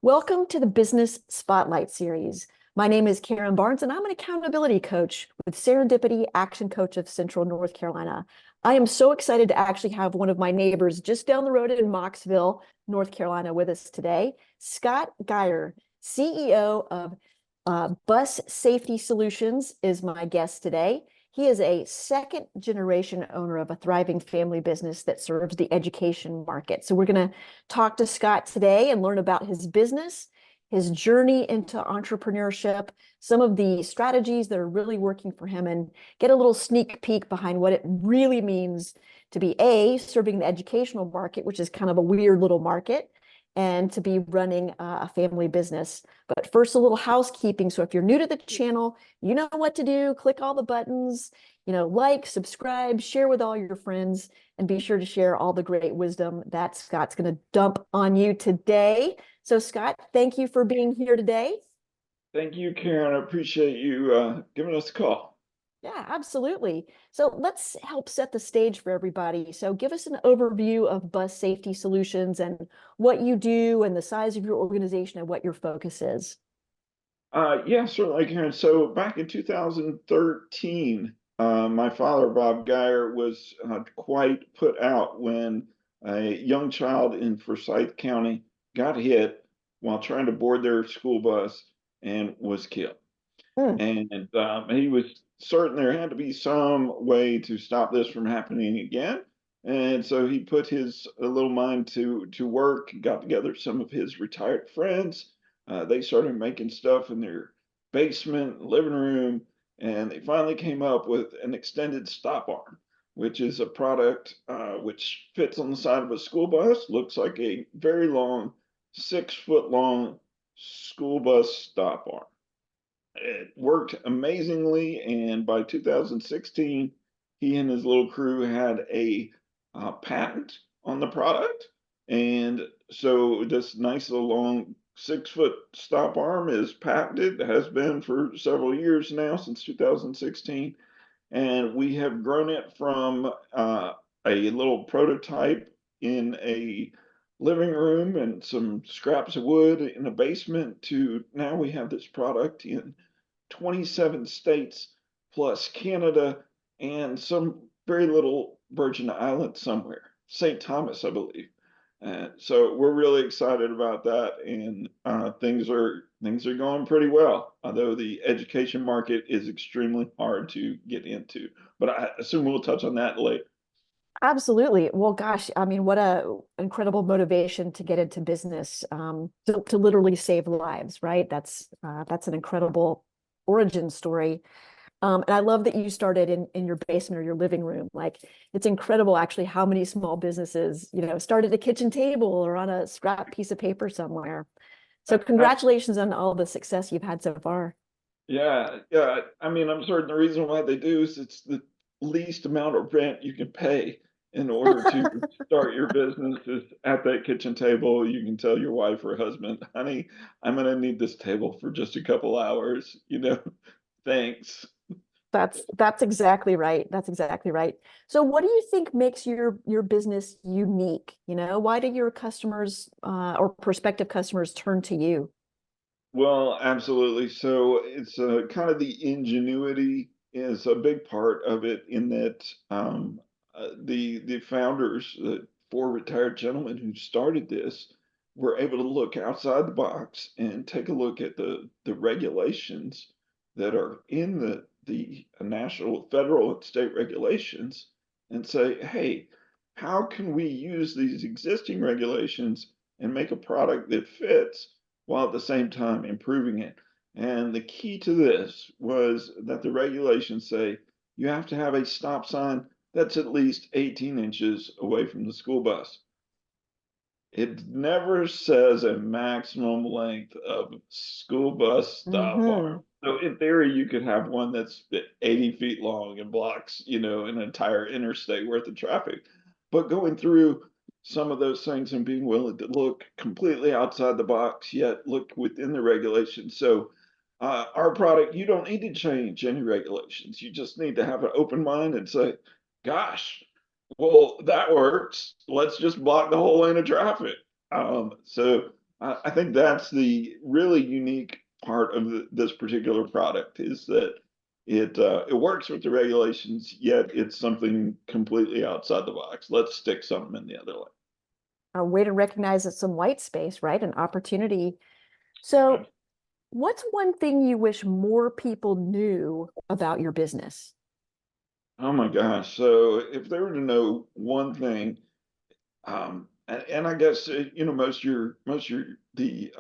Welcome to the Business Spotlight Series. My name is Karen Barnes, and I'm an accountability coach with Serendipity Action Coach of Central North Carolina. I am so excited to actually have one of my neighbors just down the road in Mocksville, North Carolina, with us today. Scott Geyer, CEO of Bus Safety Solutions, is my guest today. He is a second generation owner of a thriving family business that serves the education market. So we're going to talk to Scott today and learn about his business, his journey into entrepreneurship, some of the strategies that are really working for him, and get a little sneak peek behind what it really means to be serving the educational market, which is kind of a weird little market, and to be running a family business. But first, a little housekeeping. So if you're new to the channel, you know what to do. Click all the buttons, like, subscribe, share with all your friends, and be sure to share all the great wisdom that Scott's going to dump on you today. So Scott, thank you for being here today. Thank you, Karen. I appreciate you giving us a call. Yeah, absolutely. So let's help set the stage for everybody. So give us an overview of Bus Safety Solutions and what you do and the size of your organization and what your focus is. Yeah, certainly, Karen. So back in 2013, my father, Bob Geyer, was quite put out when a young child in Forsyth County got hit while trying to board their school bus and was killed. Hmm. And he was certain there had to be some way to stop this from happening again. And so he put his little mind to work, got together some of his retired friends. They started making stuff in their basement, living room, and they finally came up with an extended stop arm, which is a product which fits on the side of a school bus, looks like a very long, 6 foot long school bus stop arm. It worked amazingly, and by 2016, he and his little crew had a patent on the product. And so this nice little long 6 foot stop arm is patented, has been for several years now, since 2016. And we have grown it from a little prototype in a living room and some scraps of wood in a basement to now we have this product in 27 states plus Canada and some very little Virgin Islands somewhere, St. Thomas, I believe. So we're really excited about that, and things are going pretty well. Although the education market is extremely hard to get into, but I assume we'll touch on that later. Absolutely. Well, gosh, I mean, what a incredible motivation to get into business, to literally save lives, right? That's an incredible origin story. And I love that you started in your basement or your living room. Like, it's incredible actually how many small businesses, start at a kitchen table or on a scrap piece of paper somewhere. So congratulations on all the success you've had so far. Yeah, yeah. I mean, I'm certain the reason why they do is it's the least amount of rent you can pay in order to start your business is at that kitchen table. You can tell your wife or husband, honey, I'm gonna need this table for just a couple hours, thanks. That's exactly right. That's exactly right. So what do you think makes your business unique? Why do your customers or prospective customers turn to you? Well, absolutely. So it's kind of the ingenuity is a big part of it in that the founders, the four retired gentlemen who started this, were able to look outside the box and take a look at the regulations that are in the national, federal, and state regulations and say, hey, how can we use these existing regulations and make a product that fits while at the same time improving it? And the key to this was that the regulations say you have to have a stop sign that's at least 18 inches away from the school bus. It never says a maximum length of school bus stop Hmm. arm. So in theory, you could have one that's 80 feet long and blocks, an entire interstate worth of traffic. But going through some of those things and being willing to look completely outside the box, yet look within the regulations. So our product, you don't need to change any regulations. You just need to have an open mind and say, gosh, well, that works. Let's just block the whole lane of traffic. So I think that's the really unique part of this particular product is that it works with the regulations, yet it's something completely outside the box. Let's stick something in the other lane. A way to recognize it's some white space, right? An opportunity. So, what's one thing you wish more people knew about your business? Oh my gosh. So if they were to know one thing, and I guess most of your the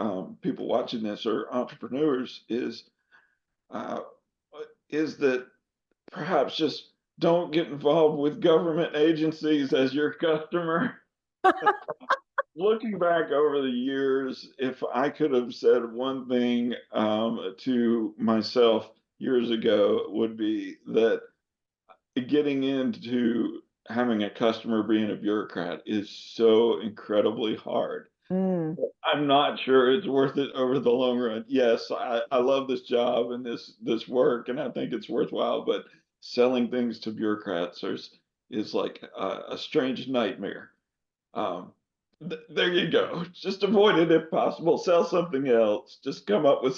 people watching this are entrepreneurs, uh, is that perhaps just don't get involved with government agencies as your customer. Looking back over the years, if I could have said one thing to myself years ago, it would be that getting into having a customer being a bureaucrat is so incredibly hard. Mm. I'm not sure it's worth it over the long run. Yes, I love this job and this work, and I think it's worthwhile, but selling things to bureaucrats is like a strange nightmare. Um, there you go. Just avoid it if possible. Sell something else. Just come up with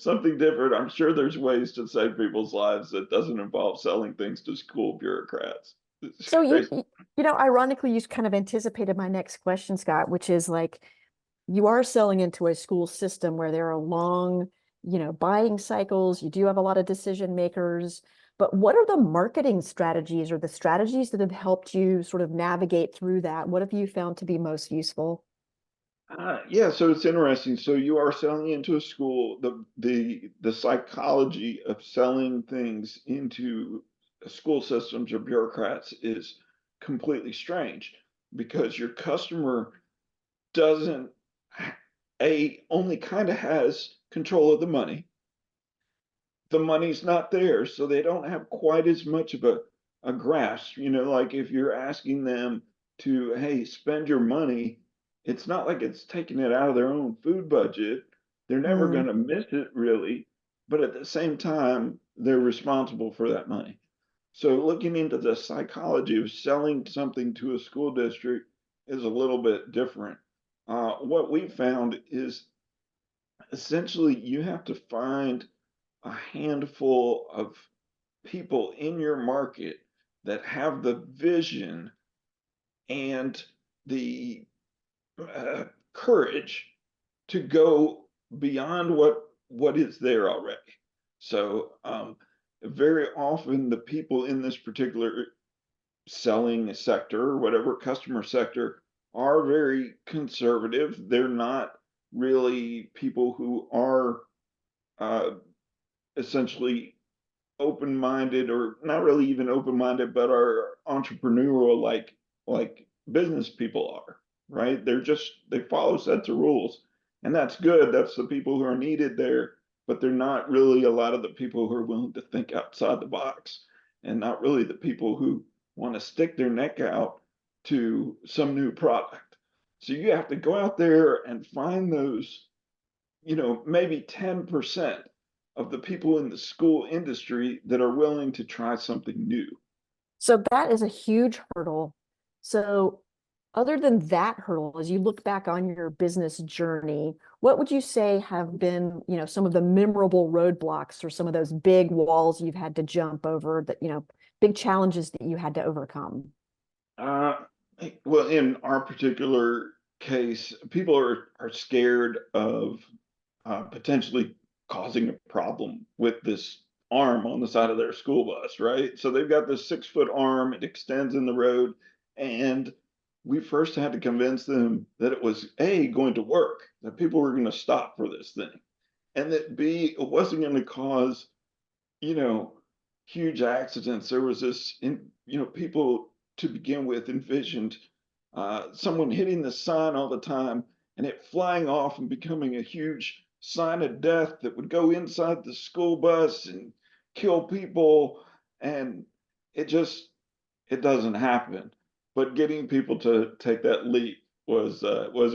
something different. I'm sure there's ways to save people's lives that doesn't involve selling things to school bureaucrats. It's So crazy. ironically, you kind of anticipated my next question, Scott, which is like you are selling into a school system where there are long, buying cycles. You do have a lot of decision makers. But what are the marketing strategies or the strategies that have helped you sort of navigate through that? What have you found to be most useful? Yeah, so it's interesting. So you are selling into a school. The psychology of selling things into school systems or bureaucrats is completely strange because your customer doesn't a only kind of has control of the money's not there, so they don't have quite as much of a grasp. Like if you're asking them to, hey, spend your money, it's not like it's taking it out of their own food budget. They're never Mm. going to miss it really, but at the same time, they're responsible for that money. So looking into the psychology of selling something to a school district is a little bit different. What we found is essentially you have to find a handful of people in your market that have the vision and the courage to go beyond what is there already. So very often the people in this particular selling sector or whatever customer sector are very conservative. They're not really people who are uh, essentially open-minded or not really even open-minded, but are entrepreneurial like business people are, right? They follow sets of rules, and that's good. That's the people who are needed there, but they're not really a lot of the people who are willing to think outside the box, and not really the people who want to stick their neck out to some new product. So you have to go out there and find those, maybe 10% of the people in the school industry that are willing to try something new. So that is a huge hurdle. So other than that hurdle, as you look back on your business journey, what would you say have been, some of the memorable roadblocks or some of those big walls you've had to jump over that, big challenges that you had to overcome? Uh, well, in our particular case, people are scared of potentially causing a problem with this arm on the side of their school bus, right? So they've got this 6-foot arm, it extends in the road, and we first had to convince them that it was A, going to work, that people were going to stop for this thing, and that B, it wasn't going to cause, you know, huge accidents. There was people to begin with envisioned someone hitting the sign all the time and it flying off and becoming a huge sign of death that would go inside the school bus and kill people. And it just, it doesn't happen. But getting people to take that leap was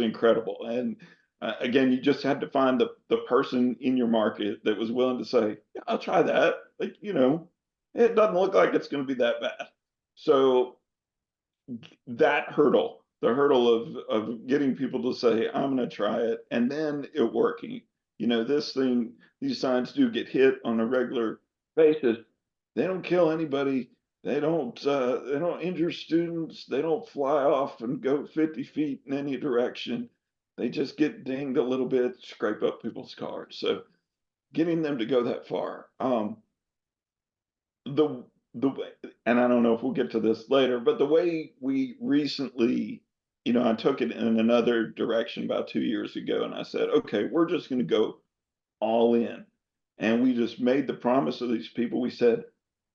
incredible. And again, you just had to find the person in your market that was willing to say, yeah, I'll try that. Like, it doesn't look like it's going to be that bad. So that hurdle the hurdle of getting people to say, I'm going to try it, and then it working. This thing, these signs do get hit on a regular basis. They don't kill anybody. They don't injure students. They don't fly off and go 50 feet in any direction. They just get dinged a little bit, scrape up people's cars. So getting them to go that far. The the way, and I don't know if we'll get to this later, but the way we recently, I took it in another direction about 2 years ago, and I said, okay, we're just going to go all in. And we just made the promise of these people. We said,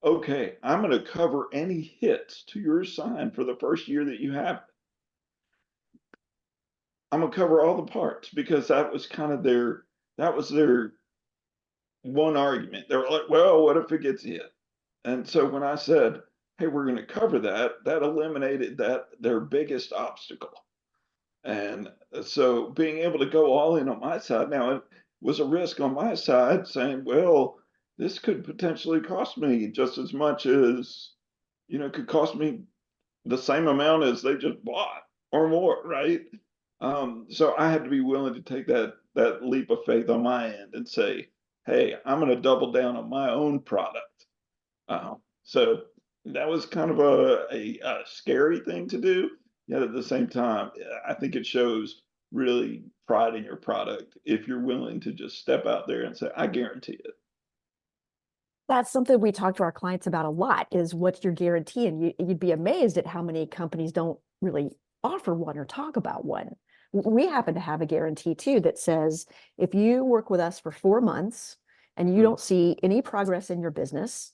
okay, I'm going to cover any hits to your sign for the first year that you have it. I'm going to cover all the parts, because that was kind of their one argument. They were like, well, what if it gets hit? And so when I said, hey, we're going to cover that, that eliminated their biggest obstacle. And so being able to go all in on my side, now it was a risk on my side, saying, well, this could potentially cost me just as much as, it could cost me the same amount as they just bought or more, right? So I had to be willing to take that leap of faith on my end and say, hey, I'm going to double down on my own product. So that was kind of a scary thing to do. Yet at the same time, I think it shows really pride in your product if you're willing to just step out there and say, I guarantee it. That's something we talk to our clients about a lot is what's your guarantee? And you'd be amazed at how many companies don't really offer one or talk about one. We happen to have a guarantee too that says if you work with us for 4 months and you don't see any progress in your business,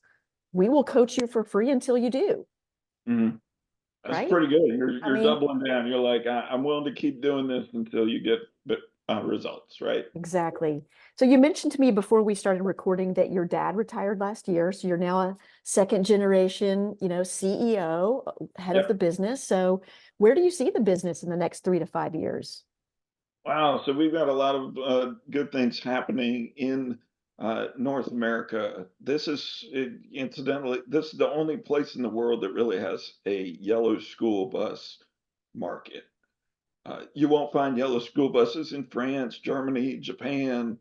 we will coach you for free until you do. Mm-hmm. That's Right? pretty good. You're I you're mean, doubling down. You're like, I'm willing to keep doing this until you get results, right? exactly. So you mentioned to me before we started recording that your dad retired last year. So you're now a second generation, CEO, head of the Yep. business. So where do you see the business in the next 3 to 5 years? Wow. So we've got a lot of good things happening in North America. Incidentally, this is the only place in the world that really has a yellow school bus market. You won't find yellow school buses in France, Germany, Japan,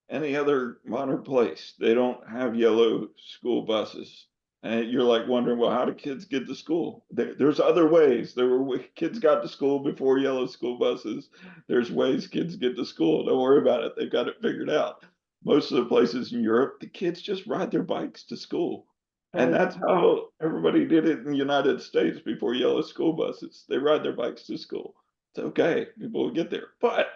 any other modern place. They don't have yellow school buses. And you're like wondering, well, how do kids get to school? There's other ways. Kids got to school before yellow school buses. There's ways kids get to school. Don't worry about it. They've got it figured out. Most of the places in Europe, the kids just ride their bikes to school. And Right. that's how everybody did it in the United States before yellow school buses. They ride their bikes to school. It's okay. People will get there. But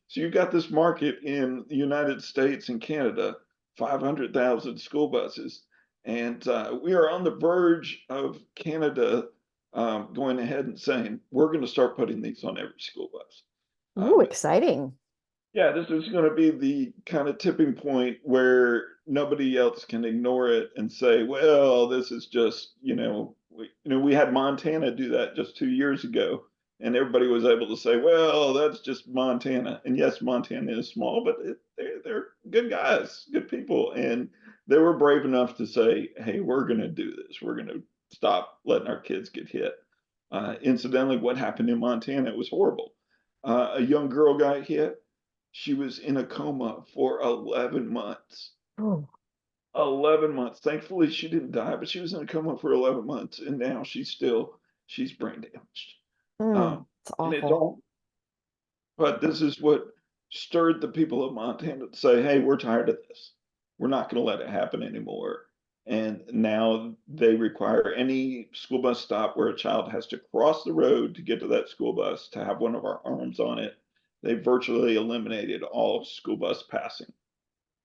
so you've got this market in the United States and Canada, 500,000 school buses. And we are on the verge of Canada going ahead and saying, we're going to start putting these on every school bus. Ooh, Um, exciting. yeah, this is going to be the kind of tipping point where nobody else can ignore it and say, well, this is just, we had Montana do that just 2 years ago, and everybody was able to say, well, that's just Montana. And yes, Montana is small, but they're good guys, good people. And they were brave enough to say, hey, we're going to do this. We're going to stop letting our kids get hit. Incidentally, what happened in Montana was horrible. A young girl got hit. She was in a coma for 11 months. Oh, 11 months. Thankfully, she didn't die, but she was in a coma for 11 months. And now she's brain damaged. it's And it's awful. all, but this is what stirred the people of Montana to say, hey, we're tired of this. We're not going to let it happen anymore. And now they require any school bus stop where a child has to cross the road to get to that school bus to have one of our arms on it. They virtually eliminated all school bus passing.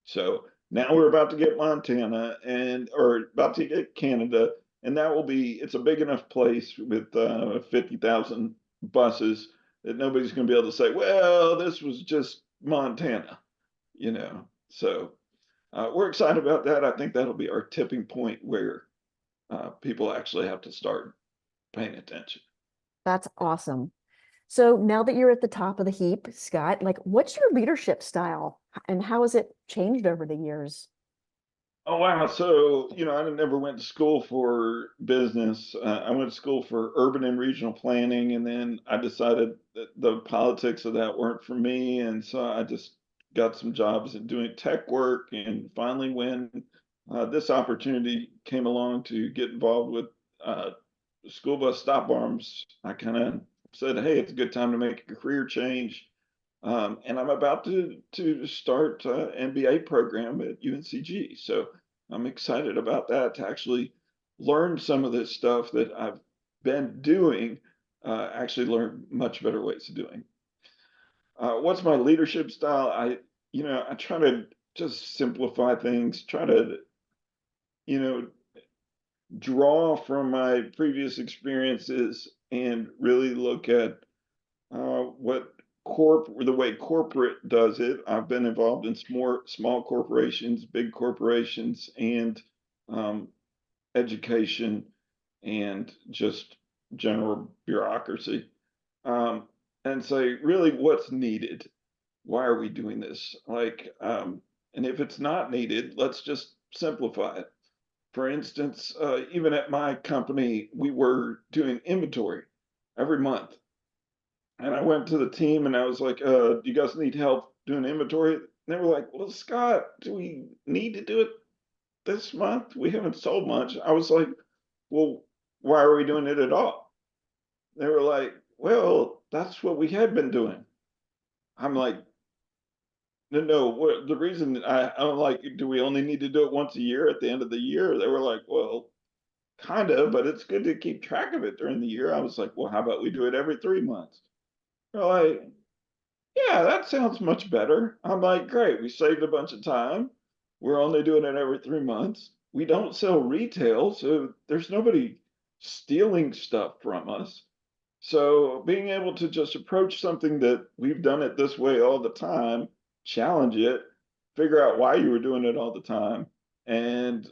So now we're about to get Montana or about to get Canada, and it's a big enough place with 50,000 buses that nobody's going to be able to say, well, this was just Montana, you know. So we're excited about that. I think that'll be our tipping point where people actually have to start paying attention. That's awesome. So now that you're at the top of the heap, Scott, like what's your leadership style and how has it changed over the years? Oh wow! So I never went to school for business. I went to school for urban and regional planning, and then I decided that the politics of that weren't for me, and so I just got some jobs and doing tech work. And finally, when this opportunity came along to get involved with uh, school bus stop arms, I kind of said, "Hey, it's a good time to make a career change." And I'm about to start an MBA program at UNCG. So I'm excited about that to actually learn some of this stuff that I've been doing, actually learn much better ways of doing. What's my leadership style? I try to just simplify things, try to, you know, draw from my previous experiences and really look at what the way corporate does it. I've been involved in small corporations, big corporations, and um, education, and just general bureaucracy. Um, and say, really, what's needed? Why are we doing this? And if it's not needed, let's just simplify it. For instance, even at my company, we were doing inventory every month. And I went to the team and I was like, do you guys need help doing inventory? And they were like, well, Scott, do we need to do it this month? We haven't sold much. I was like, well, why are we doing it at all? They were like, well, that's what we had been doing. I'm like, no, no, the reason I'm like, do we only need to do it once a year at the end of the year? They were like, well, kind of, but it's good to keep track of it during the year. I was like, well, how about we do it every 3 months? They're like, yeah, that sounds much better. I'm like, great, we saved a bunch of time. We're only doing it every 3 months. We don't sell retail, so there's nobody stealing stuff from us. So being able to just approach something that we've done it this way all the time, challenge it, figure out why you were doing it all the time, and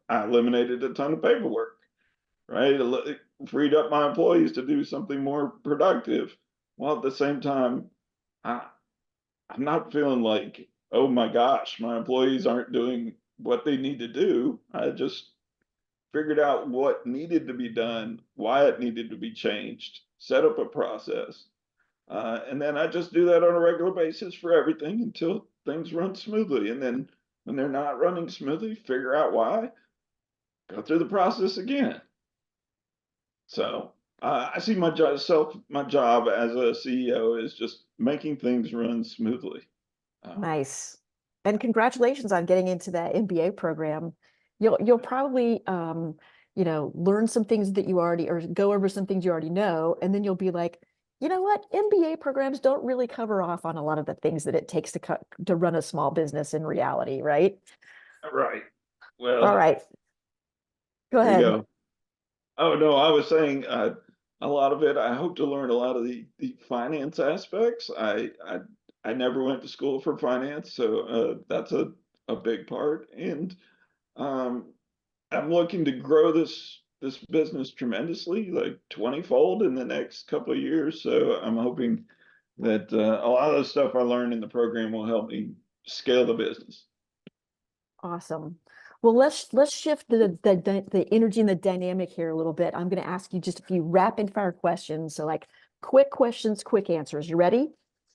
I eliminated a ton of paperwork, right? It freed up my employees to do something more productive, while at the same time, I, I'm not feeling like, oh my gosh, my employees aren't doing what they need to do. I just figured out what needed to be done, why it needed to be changed, set up a process. And then I just do that on a regular basis for everything until things run smoothly. And then when they're not running smoothly, figure out why, go through the process again. So I see my job as a CEO is just making things run smoothly. Um, Nice. And congratulations on getting into that MBA program. You'll probably learn some things that you already or go over some things you already know, and then you'll be like, you know what? MBA programs don't really cover off on a lot of the things that it takes to run a small business in reality, right? right. All Well, right, go there you ahead. go. Oh no, I was saying a lot of it. I hope to learn a lot of the finance aspects. I never went to school for finance, so that's a big part. And um, I'm looking to grow this business tremendously, like 20-fold in the next couple of years. So I'm hoping that a lot of the stuff I learned in the program will help me scale the business. Awesome. Well, let's shift the energy and the dynamic here a little bit. I'm going to ask you just a few rapid fire questions. So like quick questions, quick answers. You ready?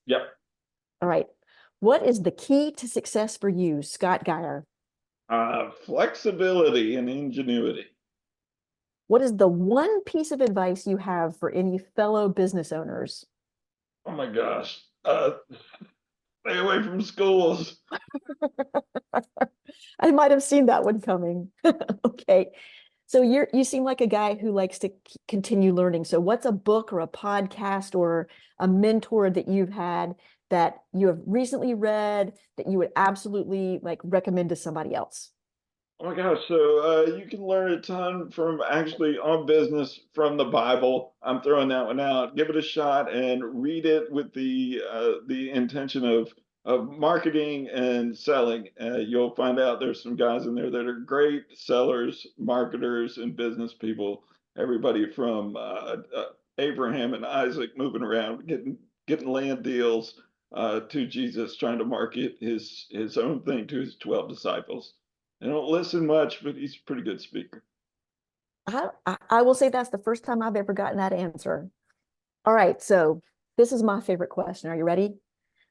Yep. All right. What is the key to success for you, Scott Geyer? Flexibility and ingenuity. What is the one piece of advice you have for any fellow business owners? Oh my gosh. Stay away from schools. I might have seen that one coming. Okay. So you seem like a guy who likes to continue learning. So what's a book or a podcast or a mentor that you've had that you have recently read that you would absolutely like recommend to somebody else? Oh my gosh. So you can learn a ton from actually on business from the Bible. I'm throwing that one out. Give it a shot and read it with the intention of marketing and selling. You'll find out there's some guys in there that are great sellers, marketers, and business people. Everybody from Abraham and Isaac moving around, getting land deals, to Jesus trying to market his own thing to his 12 disciples. I don't listen much, but he's a pretty good speaker. I will say that's the first time I've ever gotten that answer. All right, so this is my favorite question. Are you ready?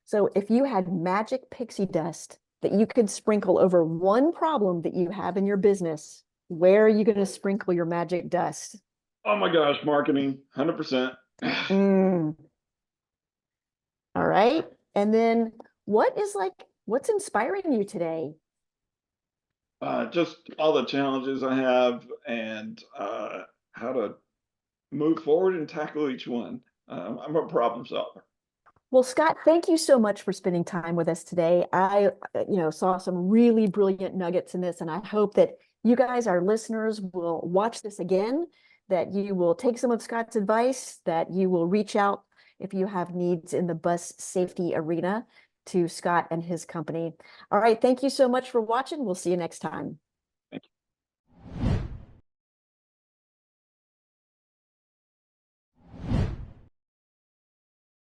So if you had magic pixie dust that you could sprinkle over one problem that you have in your business, where are you going to sprinkle your magic dust? Oh my gosh, marketing, 100%. Mm, all right. And then what's inspiring you today? Just all the challenges I have and how to move forward and tackle each one. I'm a problem solver. Well, Scott, thank you so much for spending time with us today. I, saw some really brilliant nuggets in this, and I hope that you guys, our listeners, will watch this again, that you will take some of Scott's advice, that you will reach out if you have needs in the bus safety arena to Scott and his company. All right, thank you so much for watching. We'll see you next time.